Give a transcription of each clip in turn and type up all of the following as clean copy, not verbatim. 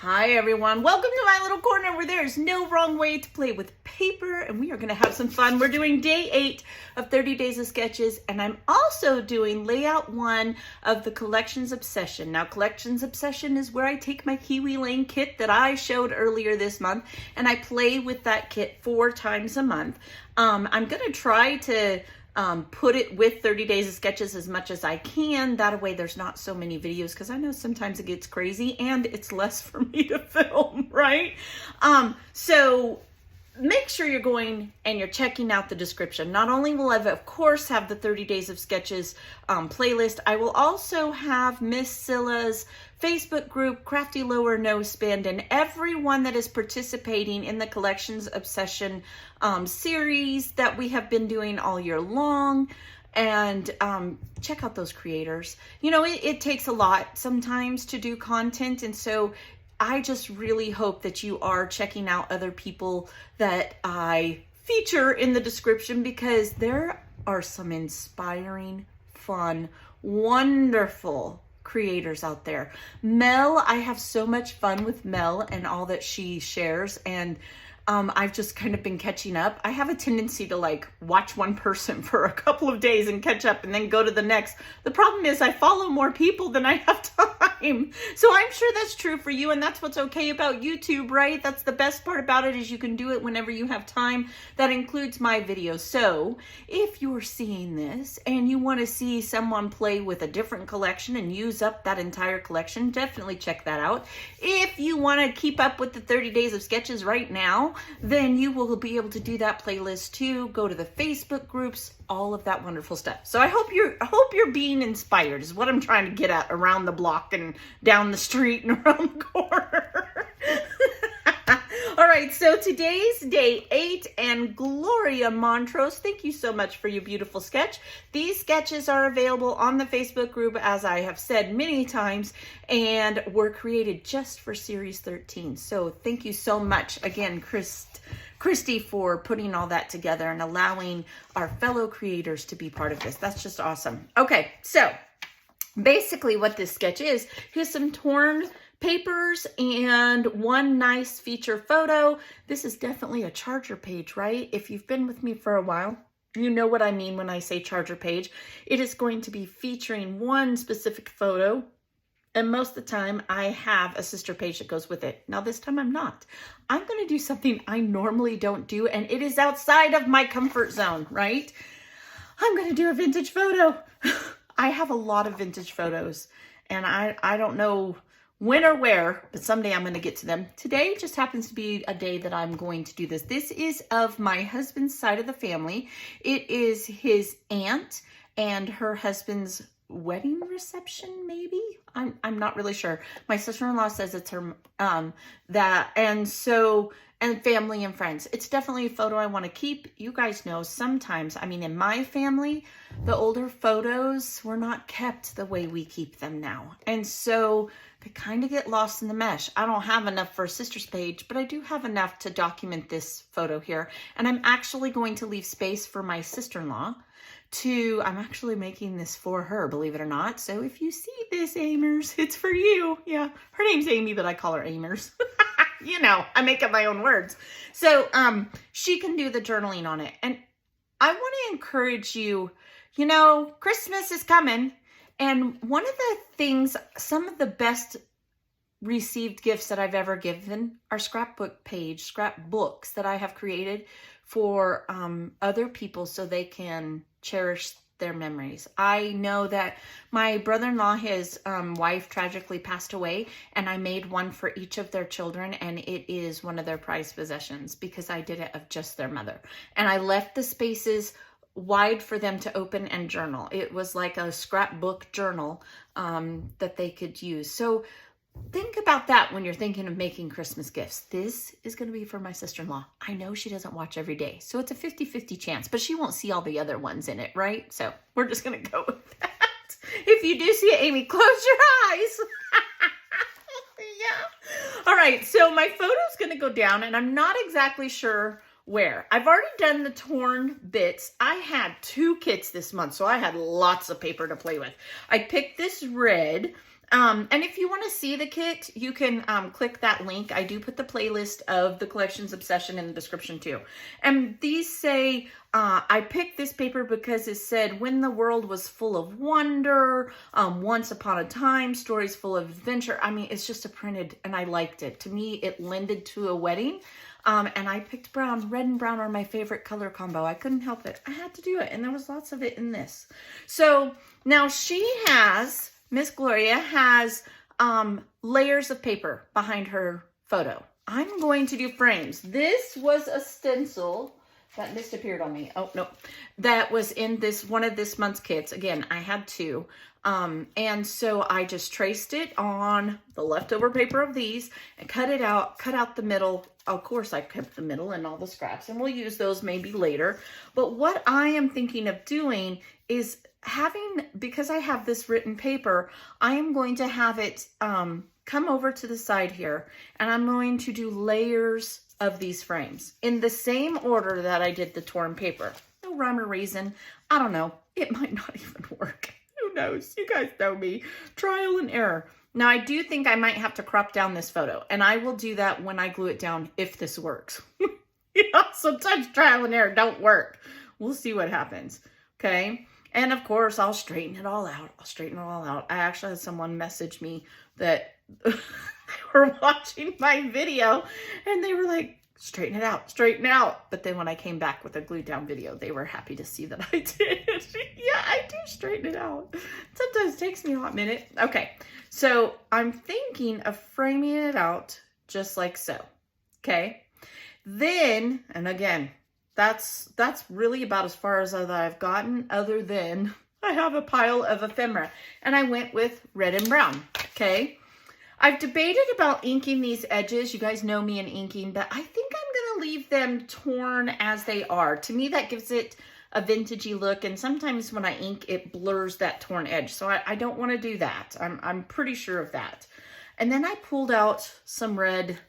Hi everyone, welcome to my little corner where there's no wrong way to play with paper, and we are going to have some fun. We're doing day 8 of 30 Days of Sketches, and I'm also doing layout 1 of the Collections Obsession. Now, Collections Obsession is where I take my Kiwi Lane kit that I showed earlier this month, and I play with that kit 4 times a month. I'm going to try to put it with 30 Days of Sketches as much as I can. That way there's not so many videos, because I know sometimes it gets crazy and it's less for me to film, right? So make sure you're going and you're checking out the description. Not only will I, of course, have the 30 Days of Sketches playlist, I will also have Miss Scylla's Facebook group, Crafty Lower No Spend, and everyone that is participating in the Collections Obsession series that we have been doing all year long. And check out those creators. You know, it takes a lot sometimes to do content, and so I just really hope that you are checking out other people that I feature in the description, because there are some inspiring, fun, wonderful creators out there. Mel, I have so much fun with Mel and all that she shares, and I've just kind of been catching up. I have a tendency to like watch one person for a couple of days and catch up and then go to the next. The problem is I follow more people than I have time. So I'm sure that's true for you, and that's what's okay about YouTube, right? That's the best part about it, is you can do it whenever you have time. That includes my videos. So if you're seeing this and you want to see someone play with a different collection and use up that entire collection, definitely check that out. If you want to keep up with the 30 Days of Sketches right now, then you will be able to do that playlist too. Go to the Facebook groups, all of that wonderful stuff. So I hope you're being inspired, is what I'm trying to get at, around the block and down the street and around the corner. All right, so today's day 8, and Gloria Montrose, thank you so much for your beautiful sketch. These sketches are available on the Facebook group, as I have said many times, and were created just for Series 13. So thank you so much again, Christy, for putting all that together and allowing our fellow creators to be part of this. That's just awesome. Okay, so basically what this sketch is, here's some torn papers and one nice feature photo. This is definitely a charger page, right? If you've been with me for a while, you know what I mean when I say charger page. It is going to be featuring one specific photo, and most of the time I have a sister page that goes with it. Now this time I'm not. I'm going to do something I normally don't do, and it is outside of my comfort zone, right? I'm going to do a vintage photo. I have a lot of vintage photos, and I don't know when or where, but someday I'm going to get to them. Today just happens to be a day that I'm going to do this. This is of my husband's side of the family. It is his aunt and her husband's wedding reception, maybe? I'm not really sure. My sister-in-law says it's her, and family and friends. It's definitely a photo I want to keep. You guys know sometimes, I mean, in my family, the older photos were not kept the way we keep them now. And so they kind of get lost in the mesh. I don't have enough for a sister's page, but I do have enough to document this photo here. And I'm actually going to leave space for my sister-in-law I'm actually making this for her, believe it or not. So if you see this, Amers, it's for you. Yeah, her name's Amy, but I call her Amers. You know, I make up my own words. So she can do the journaling on it. And I want to encourage you, you know, Christmas is coming. And one of the things, some of the best received gifts that I've ever given are scrapbooks that I have created for other people so they can cherish their memories. I know that my brother-in-law, his wife tragically passed away, and I made one for each of their children, and it is one of their prized possessions because I did it of just their mother. And I left the spaces wide for them to open and journal. It was like a scrapbook journal that they could use. So think about that when you're thinking of making Christmas gifts. This is going to be for my sister-in-law. I know she doesn't watch every day, so it's a 50-50 chance, but she won't see all the other ones in it, right? So we're just going to go with that. If you do see it, Amy, close your eyes. Yeah. All right, so my photo's going to go down, and I'm not exactly sure where. I've already done the torn bits. I had 2 kits this month, so I had lots of paper to play with. I picked this red. And if you want to see the kit, you can click that link. I do put the playlist of the Collections Obsession in the description too. And these say, I picked this paper because it said, when the world was full of wonder, once upon a time, stories full of adventure. I mean, it's just a printed, and I liked it. To me, it lended to a wedding. And I picked brown. Red and brown are my favorite color combo. I couldn't help it. I had to do it. And there was lots of it in this. So now Miss Gloria has layers of paper behind her photo. I'm going to do frames. This was a stencil that disappeared on me. Oh, no. That was in one of this month's kits. Again, I had two. And so I just traced it on the leftover paper of these and cut out the middle. Of course, I kept the middle and all the scraps, and we'll use those maybe later. But what I am thinking of doing is because I have this written paper, I am going to have it come over to the side here, and I'm going to do layers of these frames in the same order that I did the torn paper. No rhyme or reason. I don't know. It might not even work. Who knows? You guys know me. Trial and error. Now, I do think I might have to crop down this photo, and I will do that when I glue it down if this works. Sometimes trial and error don't work. We'll see what happens. Okay. And of course, I'll straighten it all out. I actually had someone message me that they were watching my video and they were like, straighten it out. But then when I came back with a glued down video, they were happy to see that I did. Yeah, I do straighten it out. Sometimes it takes me a hot minute. Okay, so I'm thinking of framing it out just like so. Okay, then, and again, that's really about as far as I've gotten, other than I have a pile of ephemera, and I went with red and brown. Okay, I've debated about inking these edges. You guys know me in inking, but I think I'm gonna leave them torn as they are. To me, that gives it a vintagey look, and sometimes when I ink, it blurs that torn edge, so I don't want to do that. I'm pretty sure of that. And then I pulled out some red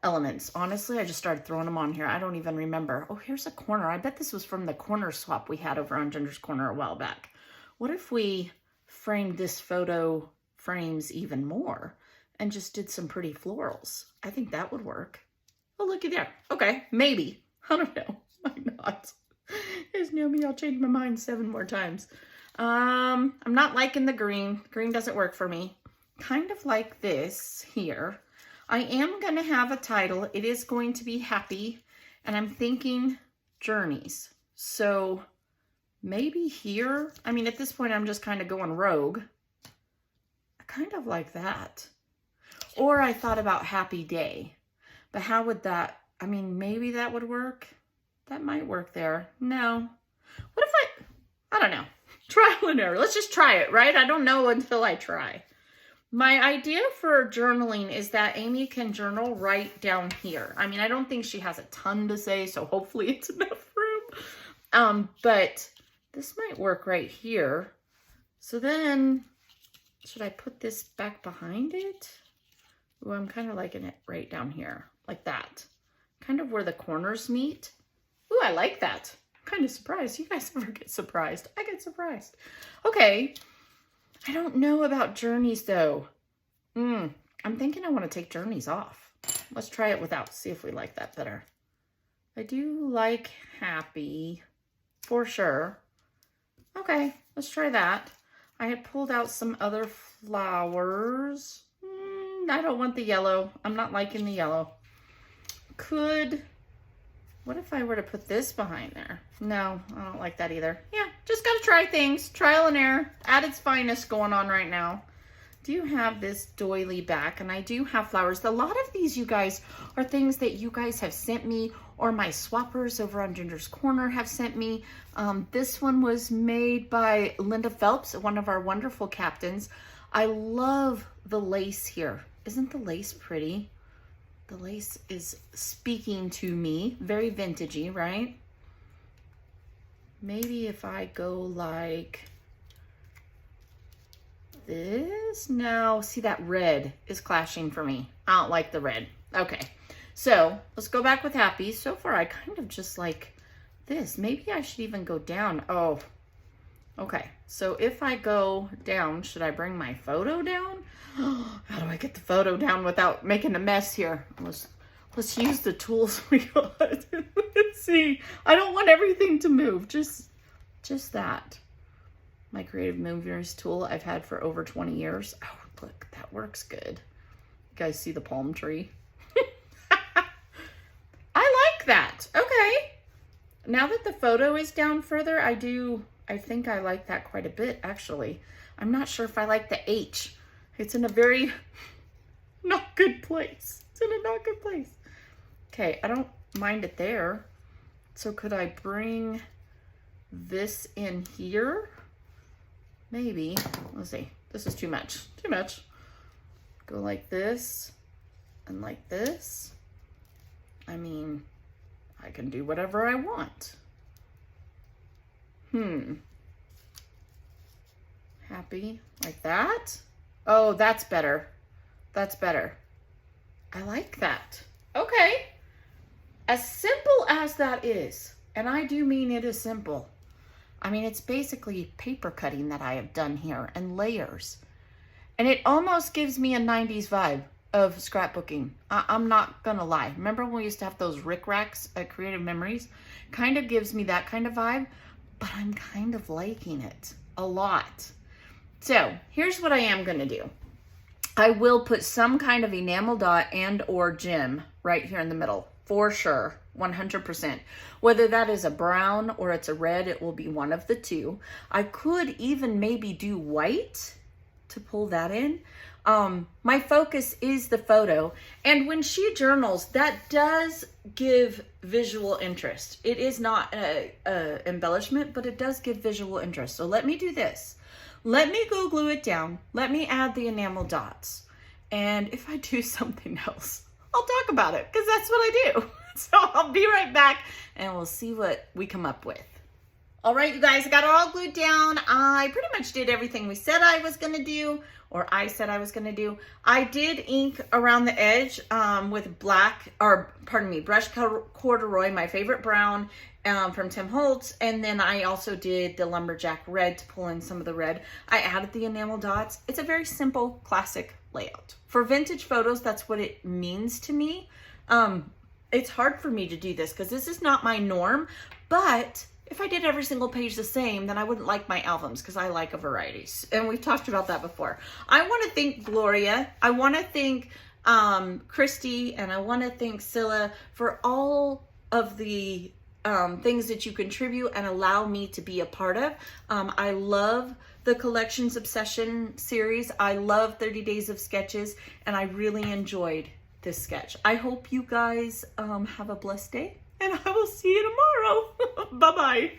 elements. Honestly, I just started throwing them on here. I don't even remember. Oh, here's a corner. I bet this was from the corner swap we had over on Ginger's Corner a while back. What if we framed this photo frames even more and just did some pretty florals? I think that would work. Oh, looky there. Okay, maybe. I don't know. Why not? You guys know me. I'll change my mind 7 more times. I'm not liking the green. Green doesn't work for me. Kind of like this here. I am going to have a title. It is going to be Happy, and I'm thinking Journeys. So maybe here, I mean, at this point, I'm just kind of going rogue. I kind of like that. Or I thought about Happy Day, but how would that, I mean, maybe that would work. That might work there. No. What if I don't know. Trial and error. Let's just try it, right? I don't know until I try. My idea for journaling is that Amy can journal right down here. I mean, I don't think she has a ton to say, so hopefully it's enough room. But this might work right here. So then, should I put this back behind it? Ooh, I'm kind of liking it right down here, like that. Kind of where the corners meet. Ooh, I like that. I'm kind of surprised. You guys never get surprised. I get surprised. Okay. I don't know about Journeys, though. I'm thinking I want to take Journeys off. Let's try it without, see if we like that better. I do like Happy, for sure. Okay, let's try that. I had pulled out some other flowers. I don't want the yellow. I'm not liking the yellow. What if I were to put this behind there? No, I don't like that either. Yeah, just gotta try things. Trial and error at its finest going on right now. Do have this doily back, and I do have flowers. A lot of these, you guys, are things that you guys have sent me, or my swappers over on Ginger's Corner have sent me. This one was made by Linda Phelps, one of our wonderful captains. I love the lace here. Isn't the lace pretty? The lace is speaking to me. Very vintagey, right? Maybe if I go like this. No, see, that red is clashing for me. I don't like the red. Okay, so let's go back with Happy. So far, I kind of just like this. Maybe I should even go down. Oh, Okay, so if I go down, should I bring my photo down? How do I get the photo down without making a mess here? Let's use the tools we got. Let's see. I don't want everything to move, just that. My creative movers tool I've had for over 20 years. Oh, look, that works good. You guys see the palm tree? I like that. Okay. Now that the photo is down further, I think I like that quite a bit, actually. I'm not sure if I like the H. It's in a very not good place. It's in a not good place. Okay, I don't mind it there. So could I bring this in here? Maybe. Let's see. This is too much. Too much. Go like this and like this. I mean, I can do whatever I want. Happy like that. Oh, that's better. That's better. I like that. Okay. As simple as that is, and I do mean it is simple. I mean, it's basically paper cutting that I have done here and layers. And it almost gives me a 90s vibe of scrapbooking. I'm not gonna lie. Remember when we used to have those rickracks at Creative Memories? Kind of gives me that kind of vibe, but I'm kind of liking it a lot. So here's what I am gonna do. I will put some kind of enamel dot and or gem right here in the middle, for sure, 100%. Whether that is a brown or it's a red, it will be one of the two. I could even maybe do white to pull that in. My focus is the photo, and when she journals, that does give visual interest. It is not a embellishment, but it does give visual interest. So let me do this. Let me go glue it down. Let me add the enamel dots. And if I do something else, I'll talk about it, because that's what I do. So I'll be right back and we'll see what we come up with. All right, you guys, I got it all glued down. I pretty much did everything we said I was gonna do, or I said I was gonna do. I did ink around the edge with brush corduroy, my favorite brown from Tim Holtz. And then I also did the lumberjack red to pull in some of the red. I added the enamel dots. It's a very simple, classic layout. For vintage photos, that's what it means to me. It's hard for me to do this because this is not my norm, but if I did every single page the same, then I wouldn't like my albums, because I like a variety. And we've talked about that before. I want to thank Gloria. I want to thank Christy, and I want to thank Scylla for all of the things that you contribute and allow me to be a part of. I love the Collections Obsession series. I love 30 Days of Sketches, and I really enjoyed this sketch. I hope you guys have a blessed day, and I will see you tomorrow. Bye-bye.